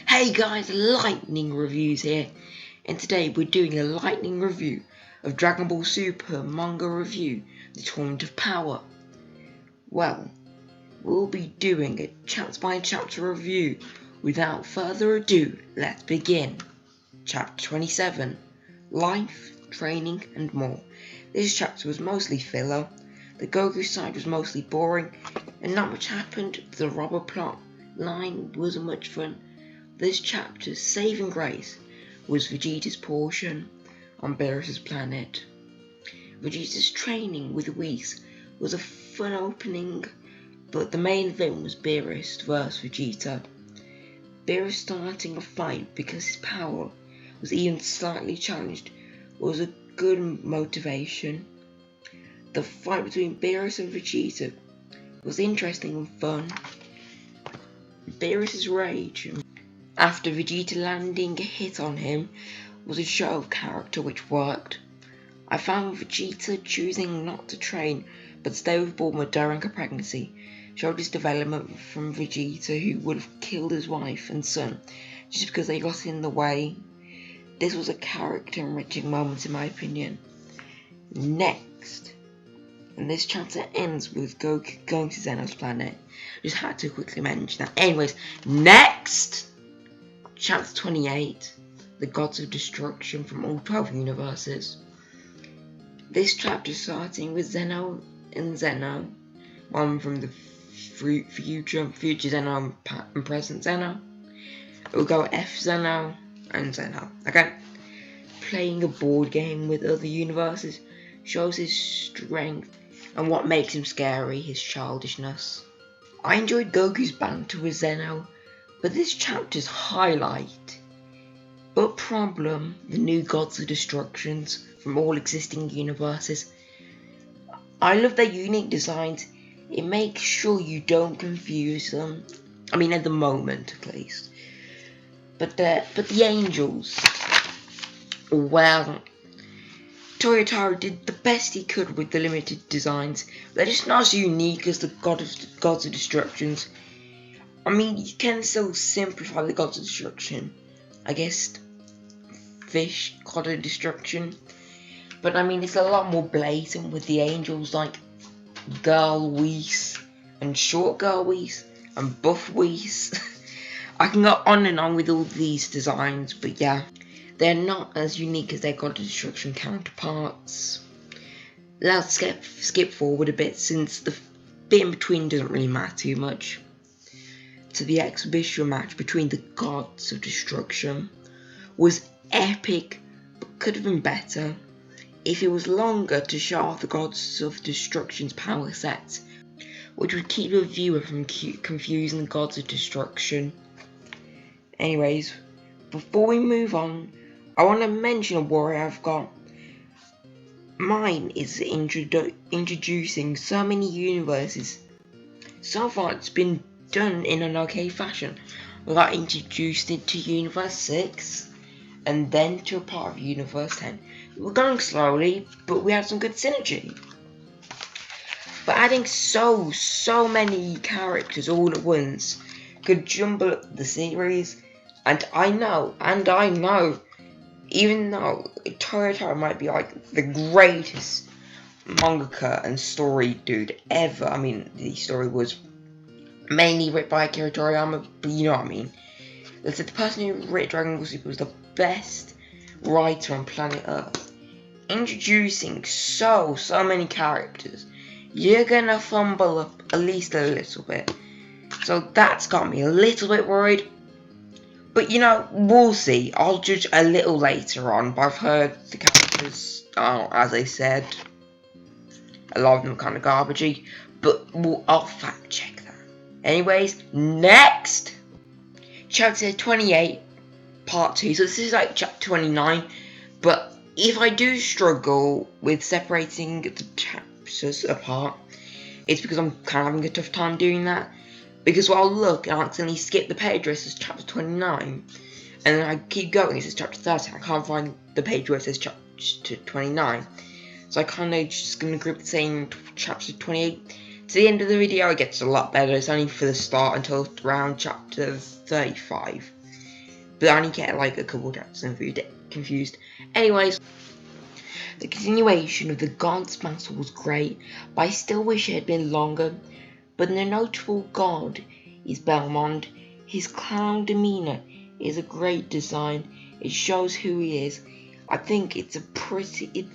Hey guys, Lightning Reviews here, and today we're doing a lightning review of Dragon Ball Super manga review, The Tournament of Power. Well, we'll be doing a chapter by chapter review. Without further ado, let's begin. Chapter 27, Life, Training and More. This chapter was mostly filler, the Goku side was mostly boring, and not much happened. The robber plot line wasn't much fun. This chapter's saving grace was Vegeta's portion on Beerus's planet. Vegeta's training with Whis was a fun opening, but the main event was Beerus vs Vegeta. Beerus starting a fight because his power was even slightly challenged was a good motivation. The fight between Beerus and Vegeta was interesting and fun. Beerus's rage after Vegeta landing a hit on him was a show of character which worked. I found Vegeta choosing not to train but stay with Bulma during her pregnancy showed his development from Vegeta, who would have killed his wife and son just because they got in the way. This was a character enriching moment in my opinion. Next, and this chapter ends with Goku going to Zeno's planet. Just had to quickly mention that. Anyways, next! Chapter 28, The Gods of Destruction from all 12 universes. This chapter starting with Zeno and Zeno, one from the future Zeno and present Zeno. We'll go F Zeno and Zeno. Okay, playing a board game with other universes shows his strength and what makes him scary, his childishness. I enjoyed Goku's banter with Zeno, but this chapter's highlight, but problem, the new Gods of Destructions from all existing universes. I love their unique designs. It makes sure you don't confuse them. I mean, at the moment at least. But the angels, well, Toyotaro did the best he could with the limited designs. They're just not as unique as the Gods of Destructions. I mean, you can still simplify the Gods of Destruction. I guess Fish God of Destruction. But I mean, it's a lot more blatant with the angels, like Girl Whis and Short Girl Whis and Buff Whis. I can go on and on with all these designs, but yeah, they're not as unique as their God of Destruction counterparts. Let's skip forward a bit, since the bit in between doesn't really matter too much, to the exhibition match between the Gods of Destruction. Was epic, but could have been better if it was longer to show off the Gods of Destruction's power sets, which would keep the viewer from confusing the Gods of Destruction. Anyways, before we move on, I want to mention a worry I've got. Mine is introducing so many universes. So far it's been done in an okay fashion. We got introduced into Universe 6 and then to a part of Universe 10. We're going slowly, but we had some good synergy. But adding so many characters all at once could jumble up the series, and I know, even though Toyotaro might be like the greatest mangaka and story dude ever, I mean, the story was mainly written by Akira Toriyama, but you know what I mean. Let's say the person who wrote Dragon Ball Super was the best writer on planet Earth. Introducing so many characters, you're gonna fumble up at least a little bit. So that's got me a little bit worried. But you know, we'll see. I'll judge a little later on, but I've heard the characters are, as I said, a lot of them kind of garbagey, but I'll fact check that. Anyways, next! Chapter 28, part 2. So this is like chapter 29, but if I do struggle with separating the chapters apart, it's because I'm kind of having a tough time doing that. Because I'll look and I'll accidentally skip the page where it says chapter 29, and then I keep going, it says chapter 30, I can't find the page where it says chapter 29. So I kind of just going to group the same chapter 28. To the end of the video it gets a lot better, it's only for the start until around chapter 35. but I only get like a couple chapters and get confused. Anyways, the continuation of the God's Battle was great, but I still wish it had been longer. But the notable god is Belmont. His clown demeanor is a great design. It shows who he is. I think it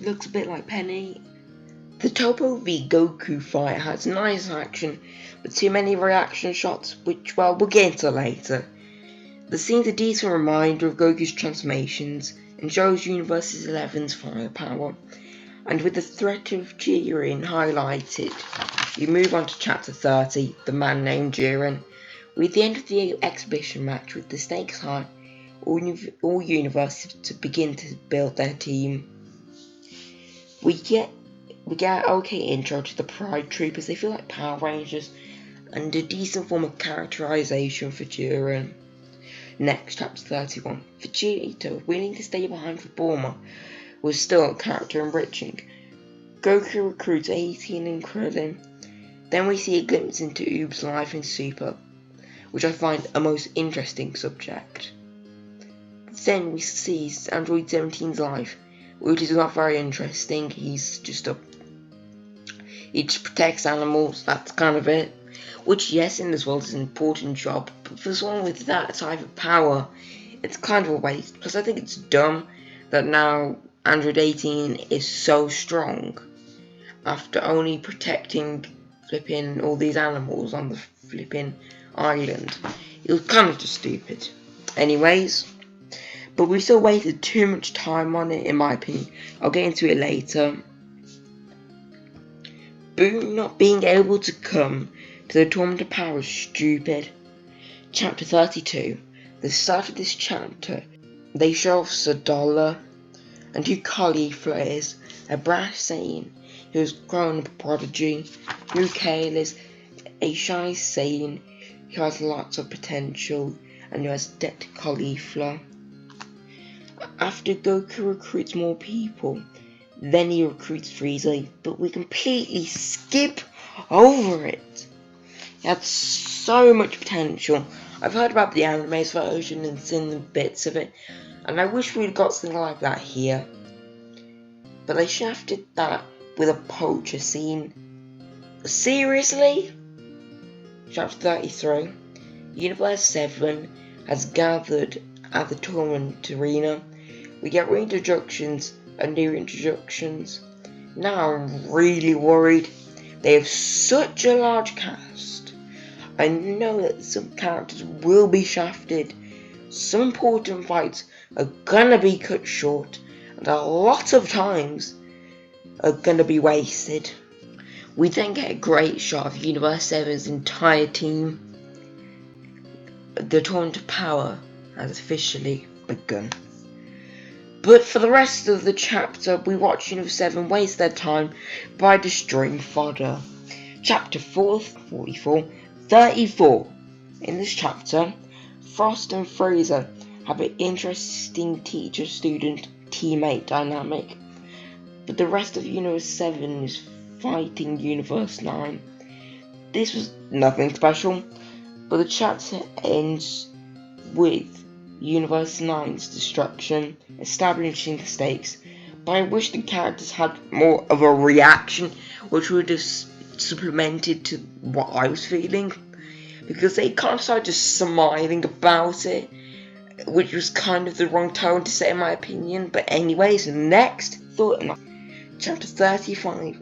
looks a bit like Penny. The Topo v Goku fight has nice action, but too many reaction shots, which, well, we'll get into later. The scene's a decent reminder of Goku's transformations, and shows Universe 11's firepower. And with the threat of Jiren highlighted, you move on to chapter 30, The Man Named Jiren. With the end of the exhibition match with the stakes high, all universes to begin to build their team. We get an okay intro to the Pride Troopers. They feel like Power Rangers, and a decent form of characterization for Jiren. Next, chapter 31. Vegeta, willing to stay behind for Bulma, was still character enriching. Goku recruits 18 and Krillin. Then we see a glimpse into Oob's life in Super, which I find a most interesting subject. Then we see Android 17's life, which is not very interesting. He just protects animals, that's kind of it. Which, yes, in this world is an important job, but for someone with that type of power, it's kind of a waste, because I think it's dumb that now Android 18 is so strong after only protecting flipping all these animals on the flipping island. It was kind of just stupid. Anyways, but we still wasted too much time on it, in my opinion. I'll get into it later. Boo not being able to come to the Tournament of Power is stupid. Chapter 32. The start of this chapter, they show off Sadala and two cauliflowers, a brash Saiyan who has grown up a prodigy, Mikhail is a shy Saiyan who has lots of potential and who has debt to cauliflower. After Goku recruits more people, then he recruits Frieza, but we completely skip over it. He had so much potential. I've heard about the anime's version and seen the bits of it, and I wish we'd got something like that here. But they shafted that with a poacher scene. Seriously? Chapter 33. Universe 7 has gathered at the tournament arena. We get reintroductions and new introductions. Now I'm really worried. They have such a large cast. I know that some characters will be shafted. Some important fights are gonna be cut short, and a lot of times are gonna be wasted. We then get a great shot of Universe 7's entire team. The Tournament of Power has officially begun. But for the rest of the chapter, we watch Universe 7 waste their time by destroying fodder. Chapter 44. In this chapter, Frost and Frieza have an interesting teacher-student teammate dynamic, but the rest of Universe 7 is fighting Universe 9. This was nothing special, but the chapter ends with Universe 9's destruction, establishing the stakes. But I wish the characters had more of a reaction, which would have supplemented to what I was feeling, because they kind of started just smiling about it, which was kind of the wrong tone to say in my opinion. But anyways, next thought, chapter 35.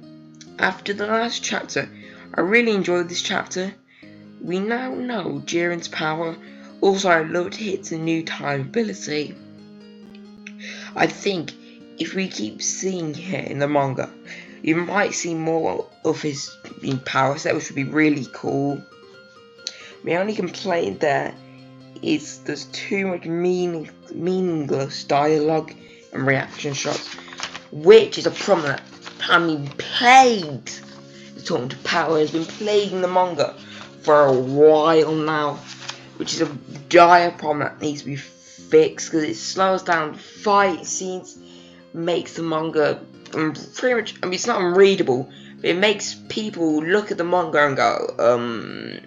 After the last chapter, I really enjoyed this chapter. We now know Jiren's power. Also, I loved Hit's new time ability. I think if we keep seeing Hit in the manga, you might see more of his power set, which would be really cool. My only complaint there is there's too much meaningless dialogue and reaction shots, which is a problem that plagued the Tournament of Power, has been plaguing the manga for a while now, which is a dire problem that needs to be fixed, because it slows down fight scenes, makes the manga pretty much, I mean, it's not unreadable, but it makes people look at the manga and go,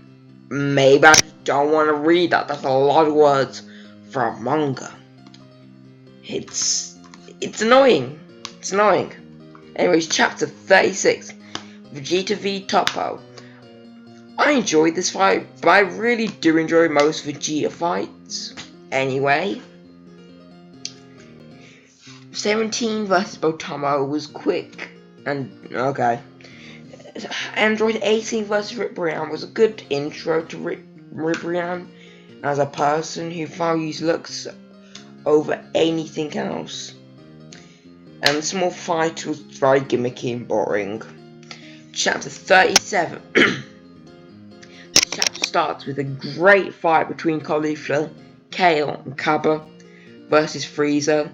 maybe I don't want to read that. That's a lot of words for a manga. It's annoying. It's annoying. Anyways, chapter 36, Vegeta v Toppo. I enjoyed this fight, but I really do enjoy most Vegeta fights. Anyway, 17 versus Botomo was quick and okay. Android 18 versus Ribrian was a good intro to Ribrian as a person who values looks over anything else. And the small fight was very gimmicky and boring. Chapter 37. This chapter starts with a great fight between Caulifla, Kale, and Cabba versus Frieza,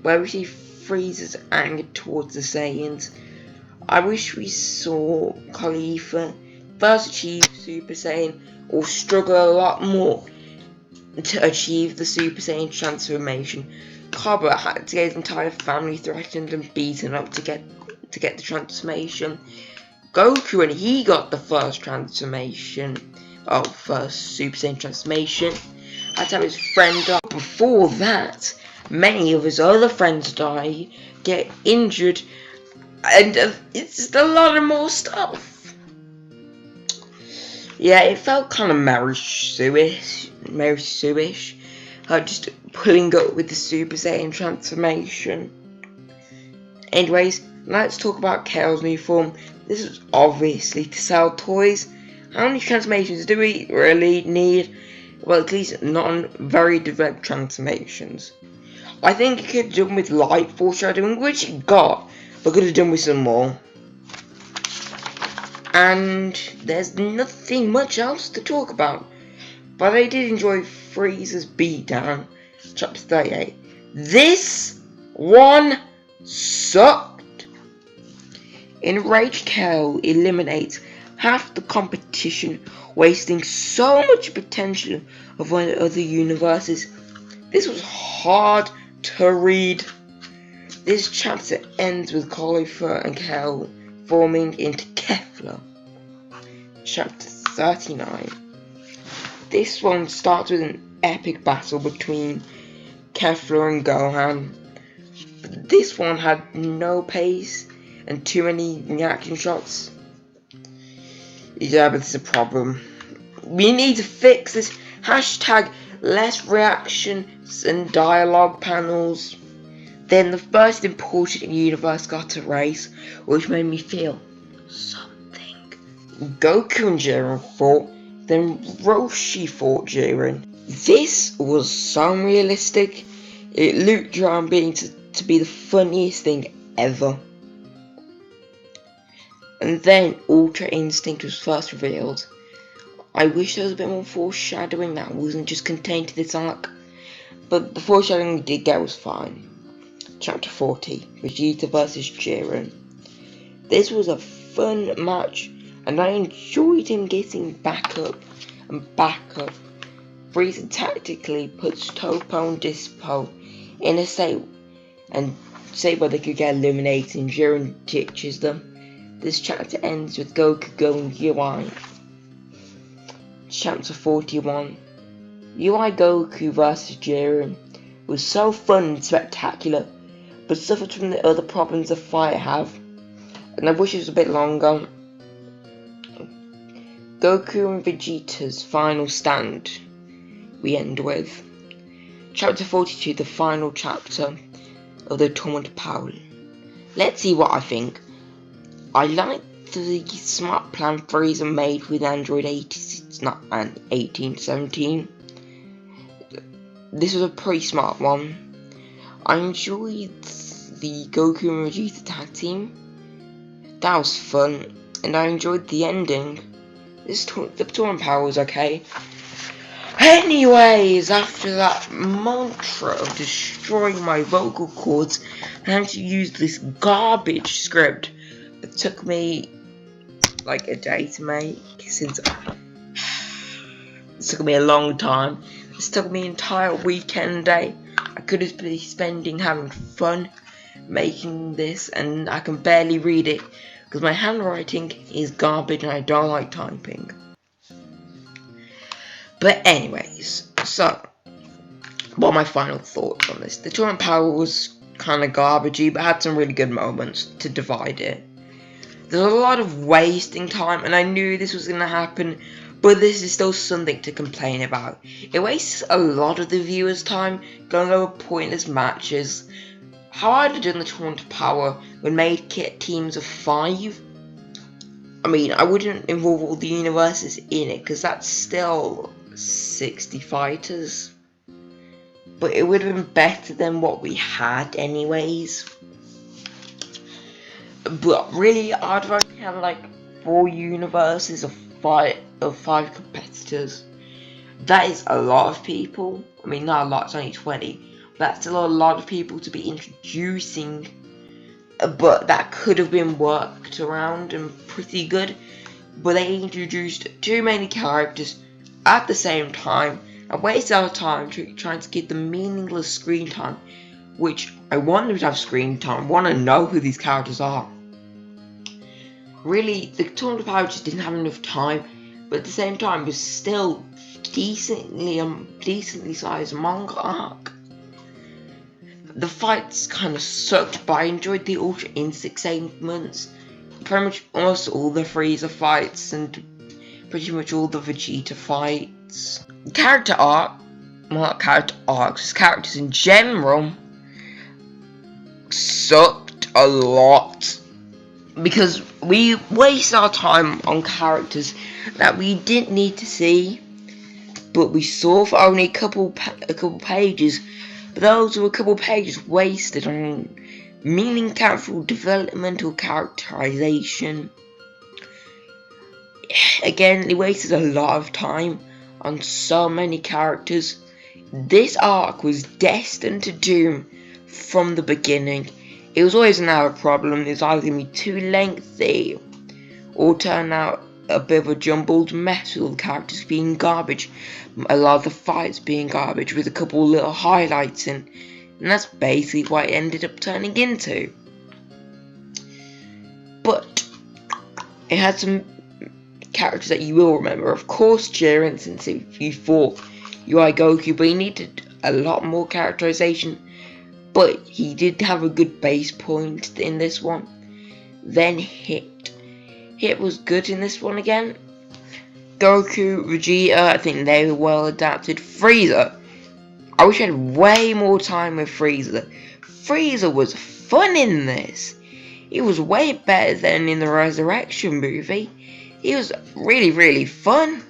where we see Frieza's anger towards the Saiyans. I wish we saw Caulifla first achieve Super Saiyan or struggle a lot more to achieve the Super Saiyan transformation. Cabba had to get his entire family threatened and beaten up to get the transformation. Goku, when he got the first Super Saiyan transformation, had to have his friend up. Before that, many of his other friends die, get injured, and it's just a lot of more stuff. Yeah, it felt kind of Mary Sue-ish, just pulling up with the Super Saiyan transformation. Anyways, let's talk about Kale's new form. This is obviously to sell toys. How many transformations do we really need? Well, at least non-very developed transformations. I think it could have done with light foreshadowing, which it got, but could have done with some more. And there's nothing much else to talk about. But I did enjoy Frieza's beatdown, chapter 38. This one sucked. Enraged Kale eliminates half the competition, wasting so much potential of one of the other universes. This was hard to read. This chapter ends with Caulifla and Kale forming into Kefla. Chapter 39. This one starts with an epic battle between Kefla and Gohan. But this one had no pace and too many reaction shots. Yeah, but it's a problem. We need to fix this. Hashtag less reactions and dialogue panels. Then the first important universe got a race, which made me feel something. Goku and Jiren fought, then Roshi fought Jiren. This was so realistic. It looped around being to be the funniest thing ever. And then Ultra Instinct was first revealed. I wish there was a bit more foreshadowing that wasn't just contained to this arc, but the foreshadowing we did get was fine. Chapter 40, Vegeta vs Jiren. This was a fun match, and I enjoyed him getting back up and back up. Frieza tactically puts Topo and Dispo in a state and say where they could get eliminated, and Jiren ditches them. This chapter ends with Goku going UI. Chapter 41, UI Goku vs Jiren was so fun and spectacular, but suffered from the other problems the fight have, and I wish it was a bit longer. Goku and Vegeta's final stand we end with. Chapter 42, the final chapter of the Tournament Power. Let's see what I think. I like the smart plan Frieza made with Android 1817. This was a pretty smart one. I enjoyed the Goku and Vegeta tag team. That was fun, and I enjoyed the ending. The Tournament Power was okay. Anyways, after that mantra of destroying my vocal cords, I had to use this garbage script that took me like a day to make, since it took me a long time. It took me an entire weekend day. I could have been spending having fun making this, and I can barely read it because my handwriting is garbage and I don't like typing. But anyways, so what are my final thoughts on this? The tournament power was kind of garbagey, but had some really good moments to divide it. There's a lot of wasting time, and I knew this was going to happen, but this is still something to complain about. It wastes a lot of the viewers' time going over pointless matches. How I'd have done the tournament power would make it teams of 5. I mean, I wouldn't involve all the universes in it, because that's still 60 fighters. But it would have been better than what we had anyways. But really, I'd rather have like 4 universes of 5 competitors. That is a lot of people. I mean, not a lot, it's only 20. But that's still a lot of people to be introducing. But that could have been worked around and pretty good. But they introduced too many characters at the same time and wasted our time trying to give them meaningless screen time. Which I want them to have screen time. I want to know who these characters are. Really, the tournament power just didn't have enough time, but at the same time, it was still decently sized manga arc. The fights kind of sucked, but I enjoyed the Ultra Instinct segments. Pretty much almost all the Frieza fights and pretty much all the Vegeta fights. Character arc, well, not character arcs, just characters in general, sucked a lot. Because we waste our time on characters that we didn't need to see, but we saw for only a couple pages. But those were a couple pages wasted on meaningful developmental characterization. Again, they wasted a lot of time on so many characters. This arc was destined to doom from the beginning. It was always another problem. It was either going to be too lengthy or turn out a bit of a jumbled mess with all the characters being garbage, a lot of the fights being garbage with a couple of little highlights in, and that's basically what it ended up turning into. But it had some characters that you will remember. Of course, Jiren, since if you thought UI Goku, but he needed a lot more characterization. But he did have a good base point in this one. Then Hit. Hit was good in this one again. Goku, Vegeta, I think they were well adapted. Frieza. I wish I had way more time with Frieza. Frieza was fun in this. He was way better than in the Resurrection movie. He was really, really fun.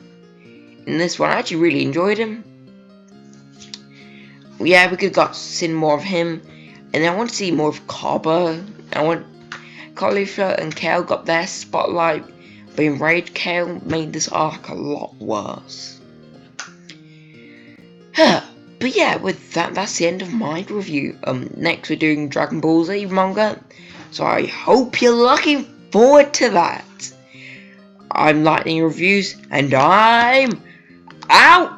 In this one, I actually really enjoyed him. Yeah, we could have got seen more of him, and I want to see more of Kaba. I want Cauliflower and Kale got their spotlight, but in Raid, Kale made this arc a lot worse. But yeah, with that, that's the end of my review. Next we're doing Dragon Ball Z manga, so I hope you're looking forward to that. I'm Lightning Reviews, and I'm out.